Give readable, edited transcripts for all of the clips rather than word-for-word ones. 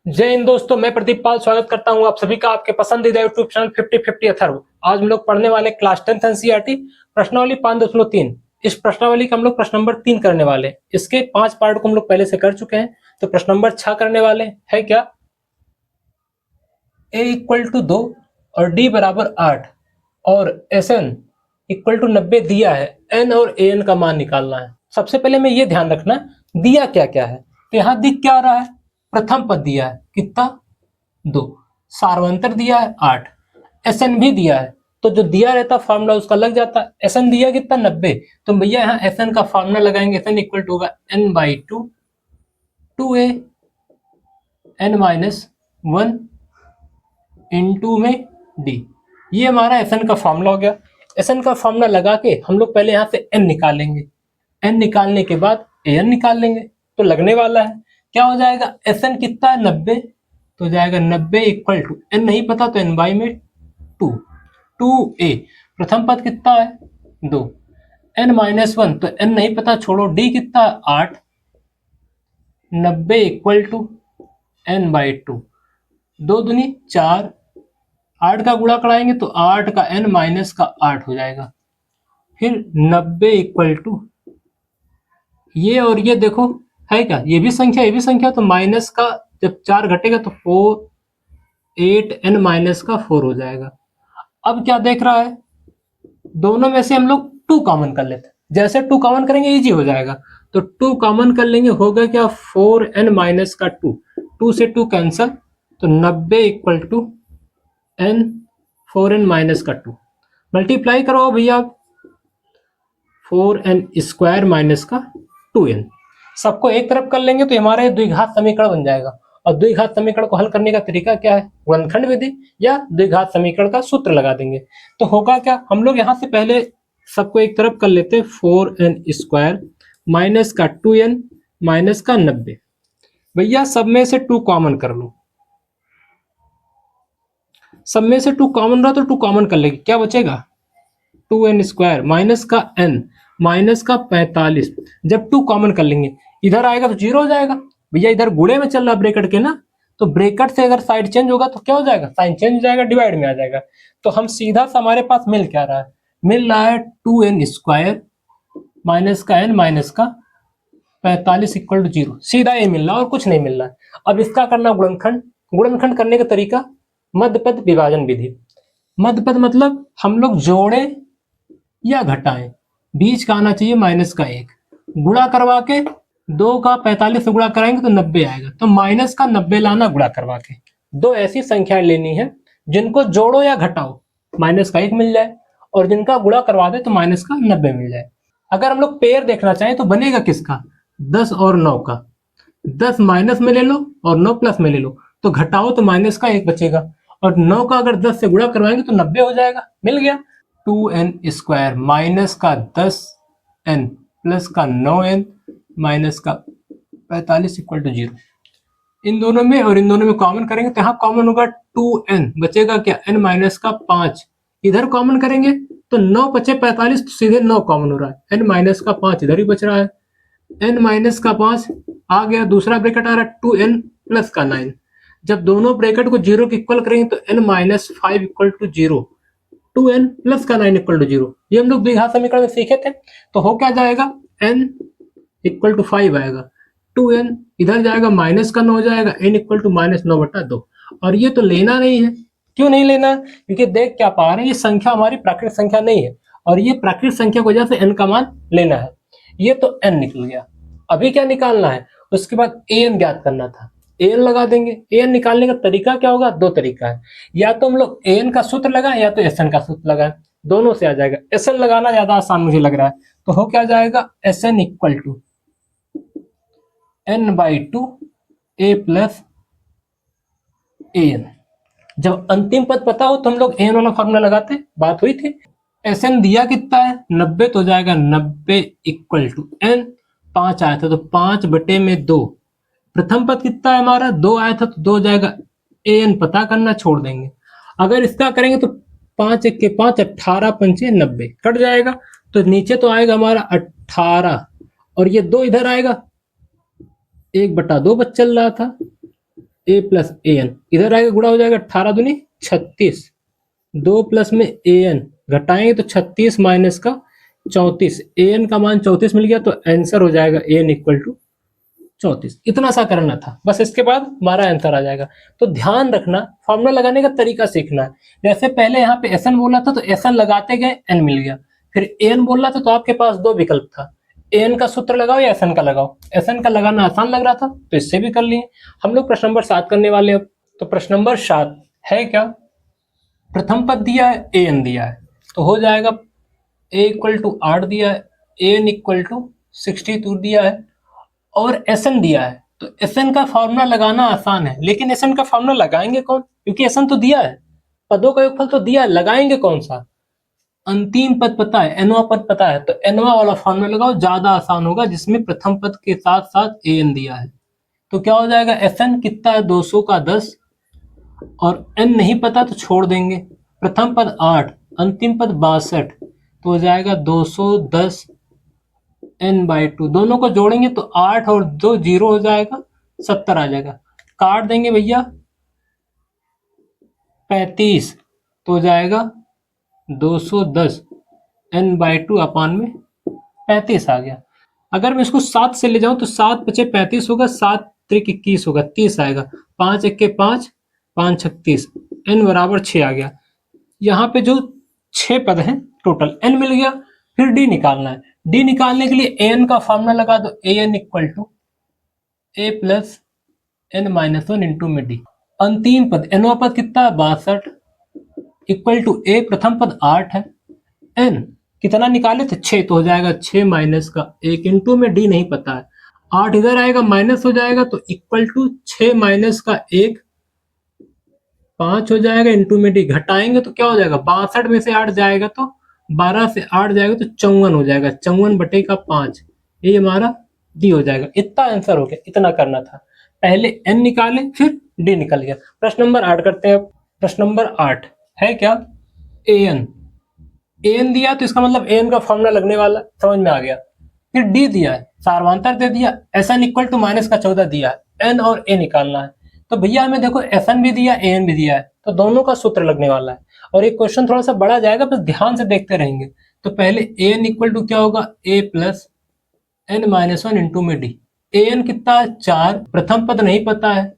जय हिंद दोस्तों, मैं प्रदीप पाल स्वागत करता हूं आप सभी का आपके पसंदीदा यूट्यूब चैनल 50-50 अथर्व। आज हम लोग पढ़ने वाले क्लास 10th एनसीईआरटी प्रश्नावली 5.3। इस प्रश्नावली का हम लोग प्रश्न नंबर 3 करने वाले हैं। इसके 5 पार्ट को हम लोग पहले से कर चुके हैं, तो प्रश्न नंबर 6 करने वाले है क्या। a इक्वल टू 2 और d बराबर 8 और Sn इक्वल टू 90 दिया है। n और an का मान निकालना है। सबसे पहले में ये ध्यान रखना दिया क्या क्या है। तो यहाँ दिख क्या रहा है, प्रथम पद दिया है कितना 2, सार्वंतर दिया है 8, Sn भी दिया है। तो जो दिया रहता फार्मूला उसका लग जाता। Sn दिया कितना 90, तो भैया यहाँ Sn का फार्मूला लगाएंगे। Sn इक्वल टू होगा n/2 2a n-1 इनटू में d। ये हमारा Sn का फार्मूला हो गया। Sn का फार्मूला लगा के हम लोग पहले यहाँ से n निकालेंगे। n निकालने के बाद an निकाल लेंगे, तो लगने वाला है क्या हो जाएगा। Sn कितना है 90, तो जाएगा 90 इक्वल टू n नहीं पता तो n बाई में 2 2a। प्रथम पद कितना है 2, n-1 तो n नहीं पता छोड़ो, d कितना है 8, 90 इक्वल टू n बाई 2, 2 दूनी 4, 8 का गुणा कराएंगे तो 8 का n माइनस का 8 हो जाएगा। फिर 90 इक्वल टू ये और ये देखो है क्या, ये भी संख्या ये भी संख्या, तो माइनस का जब 4 घटेगा तो 4 8 n माइनस का 4 हो जाएगा। अब क्या देख रहा है, दोनों में से हम लोग 2 कॉमन कर लेते हैं। जैसे 2 कॉमन करेंगे इजी हो जाएगा, तो 2 कॉमन कर लेंगे, होगा क्या 4n माइनस का 2, 2 से 2 कैंसल, तो 90 equal to n 4n minus का 2 मल्टीप्लाई करो भैया, 4n स्क्वायर माइनस का 2n। सबको एक तरफ कर लेंगे तो हमारा द्विघात समीकरण बन जाएगा। और द्विघात समीकरण को हल करने का तरीका क्या है, गुणनखंड विधि या द्विघात समीकरण का सूत्र लगा देंगे। तो होगा क्या, हम लोग यहाँ से पहले सबको एक तरफ कर लेते हैं, 4n स्क्वायर माइनस का 2n माइनस का 90। भैया सब में से 2 कॉमन कर लो, सब में से 2 कॉमन रहा तो 2 कॉमन कर लेंगे, क्या बचेगा 2n स्क्वायर माइनस का n माइनस का 45। जब 2 कॉमन कर लेंगे इधर आएगा तो 0 हो जाएगा। भैया इधर गुणे में चल रहा ब्रैकेट के ना, तो ब्रैकेट से अगर साइड चेंज होगा तो क्या हो जाएगा, साइन चेंज हो जाएगा, डिवाइड में आ जाएगा। तो हम सीधा सा हमारे पास मिल क्या रहा है, मिल रहा है 2n स्क्वायर माइनस का n माइनस का 45 इक्वल टू 0। सीधा ये मिल रहा है और कुछ नहीं मिल रहा है। अब इसका करना गुणनखंड। गुणनखंड करने का तरीका मध्यपद विभाजन विधि। मध्यपद मतलब हम लोग जोड़े या घटाएं, बीच का आना चाहिए माइनस का 1, गुणा करवा के 2 का 45 से गुणा कराएंगे तो 90 आएगा, तो माइनस का 90 लाना गुणा करवा के। 2 ऐसी संख्याएं लेनी है जिनको जोड़ो या घटाओ माइनस का 1 मिल जाए, और जिनका गुणा करवा दे तो माइनस का 90 मिल जाए। अगर हम लोग पेयर देखना चाहें तो बनेगा किसका, 10 और 9 का। 10 माइनस में ले लो और 9 प्लस में ले लो, तो घटाओ तो माइनस का 1 बचेगा, और 9 का अगर 10 से गुणा करवाएंगे तो 90 हो जाएगा। मिल गया 2n स्क्वायर माइनस का 10n प्लस का 9n माइनस का 45 इक्वल टू 0। इन दोनों में और इन दोनों में कॉमन करेंगे तो यहाँ कॉमन होगा 2n, बचेगा क्या n माइनस का 5। इधर कॉमन करेंगे तो 9 बचे 45, तो सीधे 9 कॉमन हो रहा है, n माइनस का 5 इधर ही बच रहा है, n माइनस का 5 आ गया। दूसरा ब्रैकेट आ रहा है 2n प्लस का 9। जब दोनों ब्रैकेट को 0 के इक्वल करेंगे तो n minus 5 equal to 0, 2n plus का 9 इक्वल टू 0। ये हम लोग द्विघात समीकरण में सीखे थे। तो हो क्या जाएगा, n इक्वल टू 5 आएगा, 2n इधर जाएगा माइनस का 9 जाएगा, n इक्वल टू माइनस 9/2। और ये तो लेना नहीं है। क्यों नहीं लेना, क्योंकि देख क्या पा रहे हैं, ये संख्या हमारी प्राकृतिक संख्या नहीं है, और ये प्राकृतिक संख्या की वजह से n का मान लेना है। ये तो n निकल गया। अभी क्या निकालना है, उसके बाद an ज्ञात करना था, an लगा देंगे। an निकालने का तरीका क्या होगा, 2 तरीका है, या तो हम लोग an का सूत्र लगाएं या तो Sn का सूत्र लगाएं, दोनों से आ जाएगा। Sn लगाना ज्यादा आसान मुझे लग रहा है, तो हो क्या जाएगा, Sn equal to n/2 a plus an। जब अंतिम पद पता हो तो हम लोग an वाला फॉर्मूला लगाते, बात हुई थी। Sn दिया कितना है 90, तो जाएगा 90 इक्वल टू n, 5 आया था तो 5/2। प्रथम पद कितना है हमारा 2 आया था, तो 2 जाएगा, an पता करना छोड़ देंगे। अगर इसका करेंगे तो 5 1 के 5, 18 पंचे 90 कट जाएगा, तो नीचे तो आएगा हमारा 18, और ये 2 इधर आएगा, 1/2 बच चल रहा था, ए प्लस ए एन, इधर आएगा गुणा हो जाएगा 18 दूनी 36, 2 प्लस में ए एन घटाएंगे तो 36 माइनस का 34, ए एन का मान 34 मिल गया तो आंसर हो जाएगा ए एन इक्वल टू 34। इतना सा करना था बस, इसके बाद हमारा आंसर आ जाएगा। तो ध्यान रखना, फॉर्मूला लगाने का तरीका सीखना है। जैसे पहले यहाँ पे एस एन बोला था तो एस एन लगाते गए एन मिल गया, फिर ए एन बोला था तो आपके पास दो विकल्प था, ए एन का सूत्र लगाओ या एस एन का लगाओ। एस एन का लगाना आसान लग रहा था तो इससे भी कर लिए। हम लोग प्रश्न नंबर 7 करने वाले हैं अब। तो प्रश्न नंबर 7 है क्या, प्रथम पद दिया है, ए एन दिया है, तो हो जाएगा ए इक्वल टू 8 दिया है, ए एन इक्वल टू 62 दिया है, और एस एन दिया है। तो एस एन का फॉर्मूला लगाना आसान है, लेकिन एस एन का फॉर्मूला लगाएंगे कौन, क्योंकि एस एन तो दिया है, पदों का योगफल तो दिया है, लगाएंगे कौन सा। अंतिम पद पता है, एनवा पद पता है, तो एनवा वाला फॉर्मूला लगाओ, ज्यादा आसान होगा, जिसमें प्रथम पद के साथ साथ ए एन दिया है। तो क्या हो जाएगा, एस एन कितना है 200 का 10, और एन नहीं पता तो छोड़ देंगे। प्रथम पद 8, अंतिम पद 62, तो हो जाएगा 210 एन बाई 2, दोनों को जोड़ेंगे तो 8 और 2 जीरो हो जाएगा, 70 आ जाएगा। काट देंगे भैया 35, तो हो जाएगा 210 एन बाई 2 अपान में 35 आ गया। अगर मैं इसको 7 से ले जाऊं तो 7 पचे 35 होगा, 7 त्रिक 21 होगा, 30 आएगा, 5 एक के 5, 5 36, एन बराबर 6 आ गया। यहाँ पे जो 6 पद हैं टोटल, एन मिल गया। फिर डी निकालना है, डी निकालने के लिए ए एन का फॉर्मूला लगा दो, a n equal to a plus n minus 1 into में डी। अंतिम पद एनवा पद कितना है 62, इक्वल टू ए प्रथम पद 8 है, एन कितना निकाले थे 6, तो हो जाएगा 6 माइनस का 1 इंटू में डी नहीं पता है, 8 इधर आएगा माइनस हो जाएगा, तो इक्वल टू 6 माइनस का 1 5 हो जाएगा, इंटू में डी घटाएंगे तो क्या हो जाएगा, 62 में से 8 जाएगा तो 12 से 8 जाएगा तो 54 हो जाएगा, 54 बटे का 5, ये हमारा डी हो जाएगा। इतना आंसर हो गया, इतना करना था। पहले एन निकाले फिर डी निकल गया। प्रश्न नंबर 8 करते हैं। प्रश्न नंबर 8 है क्या, ए एन दिया तो इसका मतलब ए एन का फॉर्मूला लगने वाला, समझ में आ गया। फिर डी दिया है, सार्वधातर दे दिया, S N equal to minus का 14 दिया है, एन और ए निकालना है। तो भैया हमें देखो एस एन भी दिया ए एन भी दिया है, तो दोनों का सूत्र लगने वाला है। और एक क्वेश्चन थोड़ा सा बड़ा जाएगा, बस ध्यान से देखते रहेंगे। तो पहले ए एन इक्वल टू क्या होगा, ए प्लस एन माइनस 1 इंटू में डी। ए एन कितना है 4, प्रथम पद नहीं पता है,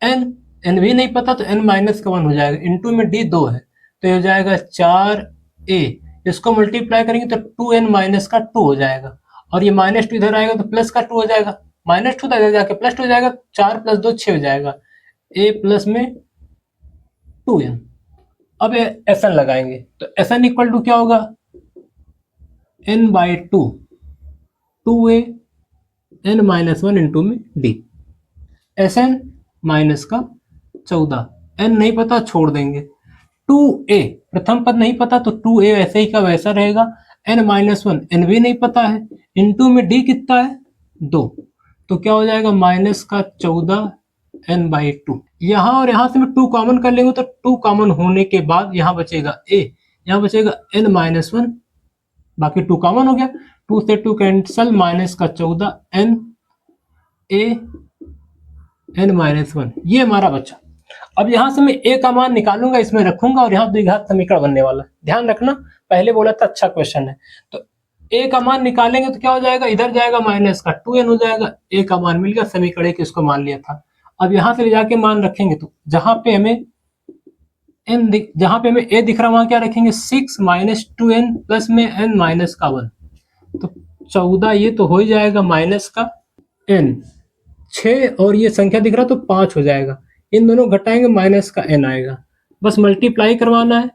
एन एन भी नहीं पता, तो एन माइनस का 1 हो जाएगा, इंटू में डी 2 है, तो ये हो जाएगा 4 ए, इसको मल्टीप्लाई करेंगे तो 2n माइनस का 2 हो जाएगा, और ये माइनस 2 इधर आएगा तो प्लस का 2 हो जाएगा, माइनस 2 इधर जाके प्लस 2 हो जाएगा, 4 प्लस 2 6 हो जाएगा, a प्लस में 2n। अब एस एन लगाएंगे तो एस एन इक्वल टू क्या होगा, n by 2, 2a n minus 1 into में d, एस एन माइनस का 14, n नहीं पता छोड़ देंगे, 2a प्रथम पद नहीं पता तो 2a वैसे ही का वैसा रहेगा, n माइनस 1 n भी नहीं पता है, इंटू में d कितना है 2, तो क्या हो जाएगा माइनस का 14 n बाई 2। यहाँ और यहाँ से मैं 2 कॉमन कर लेंगे तो 2 कॉमन होने के बाद यहाँ बचेगा a, यहाँ बचेगा n माइनस 1, बाकी 2 कॉमन हो गया, 2 से 2 कैंसल, माइनस का 14 n a n माइनस 1, ये हमारा बचा। अब यहां से मैं a का मान निकालूंगा, इसमें रखूंगा, और यहाँ द्विघात समीकरण बनने वाला है। ध्यान रखना, पहले बोला था अच्छा क्वेश्चन है। तो a का मान निकालेंगे तो क्या हो जाएगा, इधर जाएगा माइनस का 2n हो जाएगा, a का मान मिल गया, समीकरण के इसको मान लिया था। अब यहाँ से ले जाके मान रखेंगे तो जहां पे हमें a दिख रहा वहां क्या रखेंगे, 6 माइनस 2n प्लस में n माइनस का 1, तो 14, ये तो हो ही जाएगा माइनस का n, 6 और ये संख्या दिख रहा तो 5 हो जाएगा, इन दोनों घटाएंगे माइनस का n आएगा, बस मल्टीप्लाई करवाना है,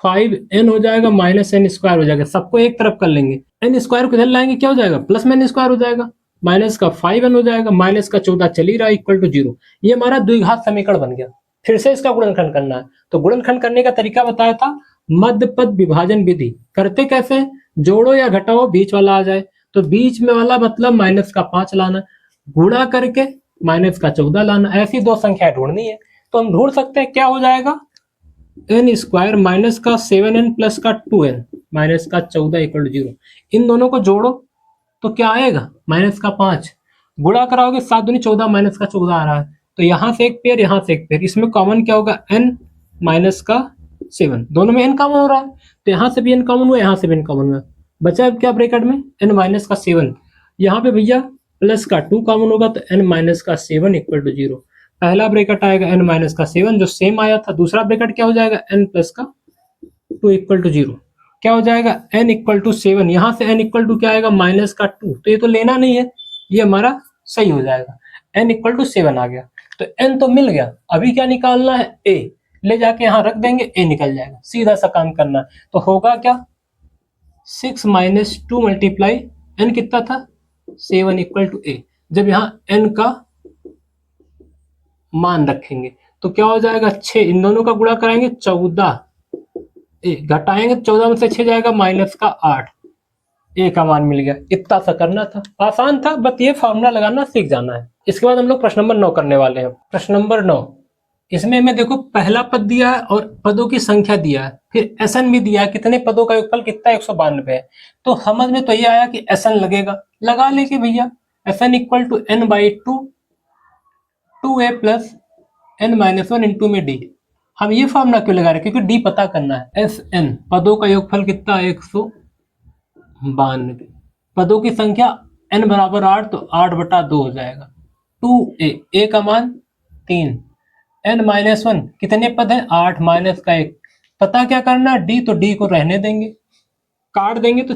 5n हो जाएगा माइनस n स्क्वायर हो जाएगा, सबको एक तरफ कर लेंगे, n स्क्वायर को इधर लाएंगे क्या हो जाएगा, प्लस में n स्क्वायर हो जाएगा, माइनस का 5n हो जाएगा, माइनस का 14 चल ही रहा इक्वल टू 0। ये हमारा द्विघात समीकरण बन गया। फिर से इसका गुणनखंड करना है, तो गुणनखंड करने का तरीका बताया था, मध्य पद विभाजन विधि। करते कैसे, जोड़ो या घटाओ बीच वाला आ जाए, तो बीच में वाला मतलब माइनस का 5 लाना, गुणा करके माइनस का 14 लाना, ऐसी दो संख्या ढूंढनी है। तो हम ढूंढ सकते हैं, क्या हो जाएगा, n स्क्वायर माइनस का 7n प्लस का 2n माइनस का 14 इक्वल टू 0। इन दोनों को जोड़ो तो क्या आएगा, माइनस का 5, गुणा कराओगे 7 दूनी 14 माइनस का 14 आ रहा है, तो तो यहाँ से एक पेयर, यहाँ से एक पेयर, इसमें कॉमन क्या होगा, n माइनस का 7, दोनों में n कॉमन हो रहा है, तो यहाँ से भी n कॉमन हुआ, यहाँ से भी n कॉमन हुआ, बचा अब क्या ब्रैकेट में, n माइनस का 7। यहाँ पे भैया प्लस का 2 कॉमन होगा तो n माइनस का 7 इक्वल टू 0। पहला ब्रैकेट आएगा n माइनस का 7 जो सेम आया था, दूसरा ब्रैकेट क्या हो जाएगा, n प्लस का 2 इक्वल टू 0। क्या हो जाएगा, n इक्वल टू 7, यहाँ से n इक्वल टू क्या आएगा, माइनस का 2, तो ये तो लेना नहीं है, ये हमारा सही हो जाएगा, n इक्वल टू 7 आ गया। तो n तो मिल गया, अभी क्या निकालना है, a, ले जाके यहाँ रख देंगे, a निकल जाएगा, सीधा सा काम करना है। तो होगा क्या, 6 माइनस 2 मल्टीप्लाई n कितना था, 7 इक्वल टू a। जब यहाँ n का मान रखेंगे तो क्या हो जाएगा, 6, इन दोनों का गुणा कराएंगे 14, ए घटाएंगे 14 में से 6 जाएगा माइनस का 8, ए का मान मिल गया। इतना सा करना था, आसान था, बस ये फॉर्मूला लगाना सीख जाना है। इसके बाद हम लोग प्रश्न नंबर 9 करने वाले हैं। प्रश्न नंबर 9, इसमें हमें देखो पहला पद दिया है और पदों की संख्या दिया है, फिर SN भी दिया है, कितने पदों का योगफल कितना, 192 है। तो समझ में तो ये आया कि SN लगेगा, लगा लेके भैया SN equal to n by 2, 2a plus n minus 1 into में d। हम ये फॉर्मूला क्यों लगा रहे हैं, क्योंकि d पता करना है। SN पदों का योगफल कितना है, 192, पदों की संख्या n बराबर 8 तो 8/2 हो जाएगा, 2a, a का मान 3, n माइनस 1 कितने पद हैं, 8 माइनस का 1, पता क्या करना है, d, तो d को रहने देंगे, काट देंगे तो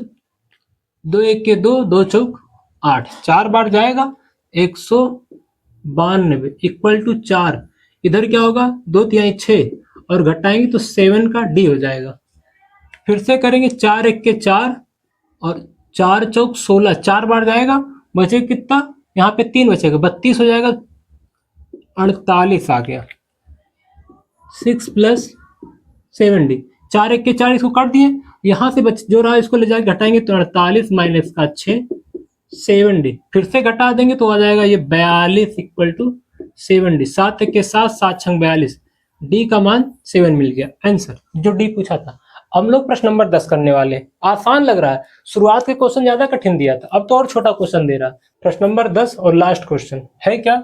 2 1 के 2, 2 चौक 8, 4 बार जाएगा, 192 इक्वल टू 4, इधर क्या होगा, 2 तिहाई 6 और घटाएंगे तो 7 का d हो जाएगा। फिर से करेंगे, 4 1 के 4 और 4 चौक 16, 4 बार जाएगा, बचेगा कितना, यहाँ पे 3 बचेगा, 32 हो जाएगा, 48 आ गया, 6 प्लस 7d, 4 1 के 4 इसको काट दिए, यहाँ से बच जो रहा इसको ले जाके घटाएंगे तो 48 माइनस का 6, 7d, फिर से घटा देंगे तो आ जाएगा ये 42 इक्वल टू 7d, 7 1 के 7, 7 6 42, d का मान 7 मिल गया, आंसर जो d पूछा था। हम लोग प्रश्न नंबर 10 करने वाले, आसान लग रहा है, शुरुआत के क्वेश्चन ज्यादा कठिन दिया था, अब तो और छोटा क्वेश्चन दे रहा है। प्रश्न नंबर 10 और लास्ट क्वेश्चन है क्या,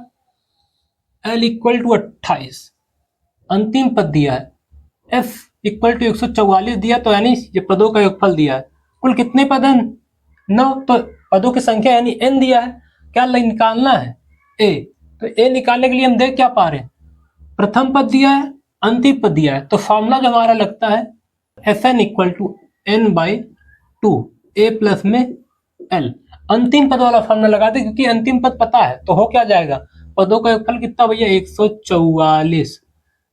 l इक्वल टू 28, अंतिम पद दिया है, f इक्वल टू 144 दिया, तो यानी ये पदों का योगफल दिया है, कुल कितने पद हैं, 9, तो पदों की संख्या यानी n दिया है, क्या निकालना है, a, तो a निकालने के लिए हम देख क्या पा रहे हैं, प्रथम पद दिया है, अंतिम पद दिया है, तो फॉर्मूला जो हमारा लगता है Sn equal to n by 2, a plus में l, अंतिम पद वाला फॉर्मूला लगा दे, क्योंकि अंतिम पद पता है, तो हो क्या जाएगा, पदों का योगफल कितना भैया, 144,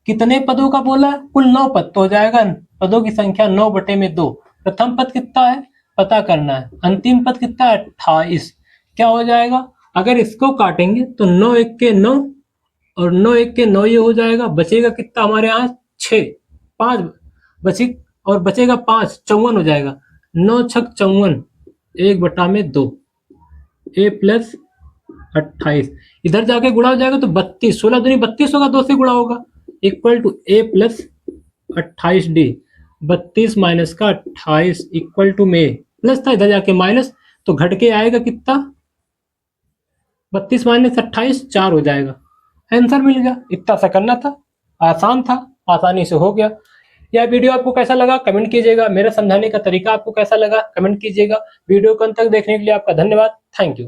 कितने पदों का बोला, कुल 9 पद, तो हो जाएगा पदों की संख्या 9/2, प्रथम पद कितना है पता करना है, अंतिम पद कितना है 28, क्या हो जाएगा, अगर इसको काटेंगे तो 9 1 के 9 और 9 1 के 9 ये हो जाएगा, बचेगा कितना हमारे यहाँ 6, 5 बचे और बचेगा 5, 54 हो जाएगा, 9 6 54, 1/2, a प्लस 28, इधर जाके गुणा हो जाएगा तो 32, 16 दूनी 32 होगा, 2 से गुणा होगा, equal to a plus 28d, 32 minus का 28 इक्वल टू में प्लस था, इधर जाके माइनस, तो घट के आएगा कितना, 32 माइनस 28 4 हो जाएगा, आंसर मिल गया। इतना सा करना था, आसान था, आसानी से हो गया। यह वीडियो आपको कैसा लगा कमेंट कीजिएगा, मेरा समझाने का तरीका आपको कैसा लगा कमेंट कीजिएगा। वीडियो को अंत तक देखने के लिए आपका धन्यवाद, थैंक यू।